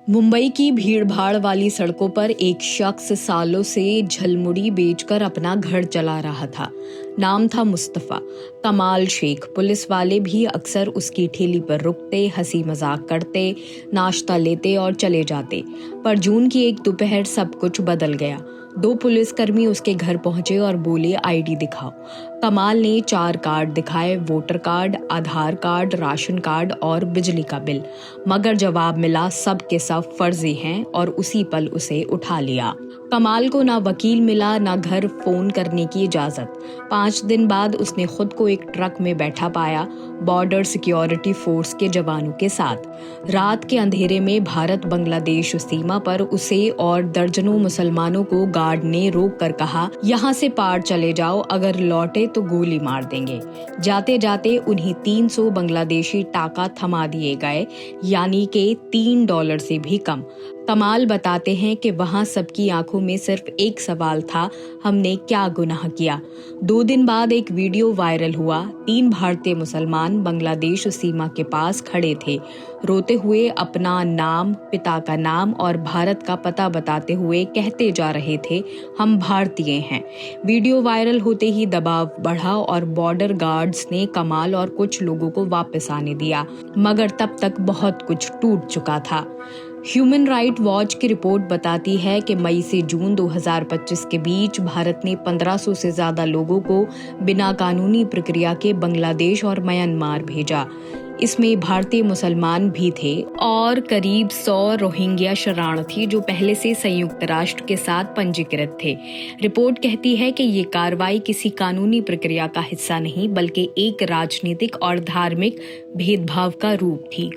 मुंबई की भीड़भाड़ वाली सड़कों पर एक शख्स सालों से झलमुड़ी बेचकर अपना घर चला रहा था। नाम था मुस्तफा कमाल शेख। पुलिस वाले भी अक्सर उसकी ठेली पर रुकते, हंसी मजाक करते, नाश्ता लेते और चले जाते। पर जून की एक दोपहर सब कुछ बदल गया। 2 पुलिसकर्मी उसके घर पहुंचे और बोले, आईडी दिखाओ। कमाल ने 4 कार्ड दिखाए, वोटर कार्ड, आधार कार्ड, राशन कार्ड और बिजली का बिल। मगर जवाब मिला, सब के सब फर्जी हैं और उसी पल उसे उठा लिया। कमाल को ना वकील मिला, ना घर फोन करने की इजाजत। 5 दिन बाद उसने खुद को एक ट्रक में बैठा पाया, बॉर्डर सिक्योरिटी फोर्स के जवानों के साथ। रात के अंधेरे में भारत बांग्लादेश सीमा पर उसे और दर्जनों मुसलमानों को गार्ड ने रोक कर कहा, यहाँ से पार चले जाओ, अगर लौटे तो गोली मार देंगे। जाते जाते उन्हें 300 बांग्लादेशी टाका थमा दिए गए, यानी कि $3 से भी कम। कमाल बताते हैं कि वहां सबकी आंखों में सिर्फ एक सवाल था, हमने क्या गुनाह किया। 2 दिन बाद एक वीडियो वायरल हुआ। 3 भारतीय मुसलमान बांग्लादेश सीमा के पास खड़े थे, रोते हुए अपना नाम, पिता का नाम और भारत का पता बताते हुए कहते जा रहे थे, हम भारतीय हैं। वीडियो वायरल होते ही दबाव बढ़ा और बॉर्डर गार्ड्स ने कमाल और कुछ लोगों को वापस आने दिया, मगर तब तक बहुत कुछ टूट चुका था। ह्यूमन राइट वॉच की रिपोर्ट बताती है कि मई से जून 2025 के बीच भारत ने 1500 से ज्यादा लोगों को बिना कानूनी प्रक्रिया के बांग्लादेश और म्यांमार भेजा। इसमें भारतीय मुसलमान भी थे और करीब 100 रोहिंग्या शरणार्थी जो पहले से संयुक्त राष्ट्र के साथ पंजीकृत थे। रिपोर्ट कहती है कि ये कार्रवाई किसी कानूनी प्रक्रिया का हिस्सा नहीं, बल्कि एक राजनीतिक और धार्मिक भेदभाव का रूप थी।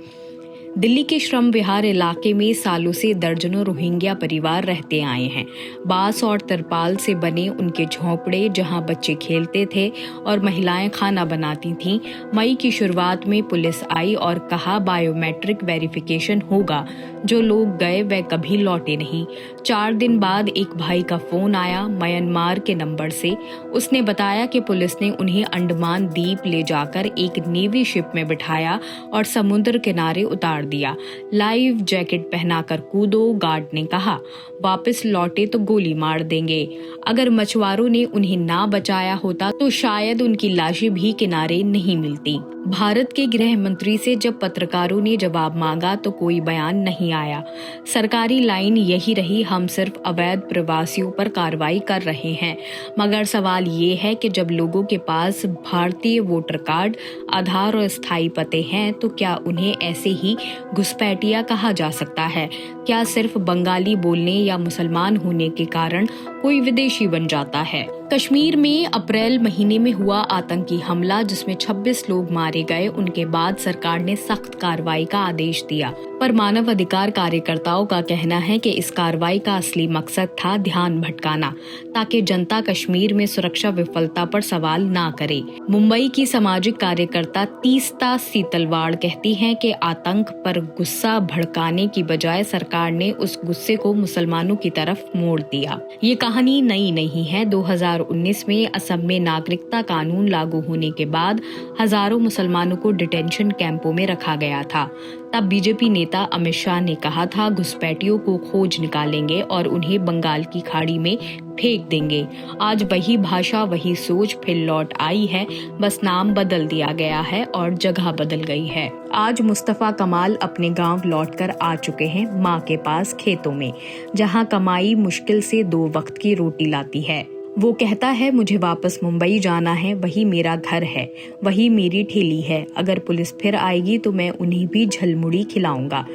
दिल्ली के श्रम विहार इलाके में सालों से दर्जनों रोहिंग्या परिवार रहते आए हैं। बांस और तिरपाल से बने उनके झोंपड़े, जहां बच्चे खेलते थे और महिलाएं खाना बनाती थीं। मई की शुरुआत में पुलिस आई और कहा, बायोमेट्रिक वेरिफिकेशन होगा। जो लोग गए वे कभी लौटे नहीं। 4 दिन बाद एक भाई का फोन आया म्यांमार के नंबर से। उसने बताया कि पुलिस ने उन्हें अंडमान द्वीप ले जाकर एक नेवी शिप में बिठाया और समुद्र किनारे उतार दिया। लाइव जैकेट पहनाकर कूदो, गार्ड ने कहा। वापस लौटे तो गोली मार देंगे। अगर मछुआरों ने उन्हें ना बचाया होता तो शायद उनकी लाशें भी किनारे नहीं मिलती। भारत के गृह मंत्री से जब पत्रकारों ने जवाब मांगा तो कोई बयान नहीं आया। सरकारी लाइन यही रही, हम सिर्फ अवैध प्रवासियों पर कार्रवाई कर रहे हैं। मगर सवाल ये है कि जब लोगों के पास भारतीय वोटर कार्ड, आधार और स्थायी पते हैं तो क्या उन्हें ऐसे ही घुसपैठिया कहा जा सकता है? क्या सिर्फ बंगाली बोलने या मुसलमान होने के कारण कोई विदेशी बन जाता है? कश्मीर में अप्रैल महीने में हुआ आतंकी हमला, जिसमें 26 लोग मारे गए। उनके बाद सरकार ने सख्त कार्रवाई का आदेश दिया, पर मानव अधिकार कार्यकर्ताओं का कहना है कि इस कार्रवाई का असली मकसद था ध्यान भटकाना, ताकि जनता कश्मीर में सुरक्षा विफलता पर सवाल ना करे। मुंबई की सामाजिक कार्यकर्ता तीस्ता सीतलवाड़ कहती हैं कि आतंक पर गुस्सा भड़काने की बजाय सरकार ने उस गुस्से को मुसलमानों की तरफ मोड़ दिया। ये कहानी नई नहीं है। 2019 में असम में नागरिकता कानून लागू होने के बाद हजारों मुसलमानों को डिटेंशन कैंपों में रखा गया था। तब बीजेपी नेता अमित शाह ने कहा था, घुसपैठियों को खोज निकालेंगे और उन्हें बंगाल की खाड़ी में फेंक देंगे। आज वही भाषा, वही सोच फिर लौट आई है, बस नाम बदल दिया गया है और जगह बदल गई है। आज मुस्तफा कमाल अपने गांव लौटकर आ चुके हैं, माँ के पास खेतों में, जहां कमाई मुश्किल से 2 वक्त की रोटी लाती है। वो कहता है, मुझे वापस मुंबई जाना है, वही मेरा घर है, वही मेरी ठेली है। अगर पुलिस फिर आएगी तो मैं उन्हें भी झलमुड़ी खिलाऊंगा।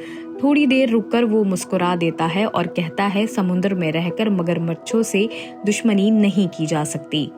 थोड़ी देर रुककर वो मुस्कुरा देता है और कहता है, समुद्र में रहकर मगरमच्छों से दुश्मनी नहीं की जा सकती।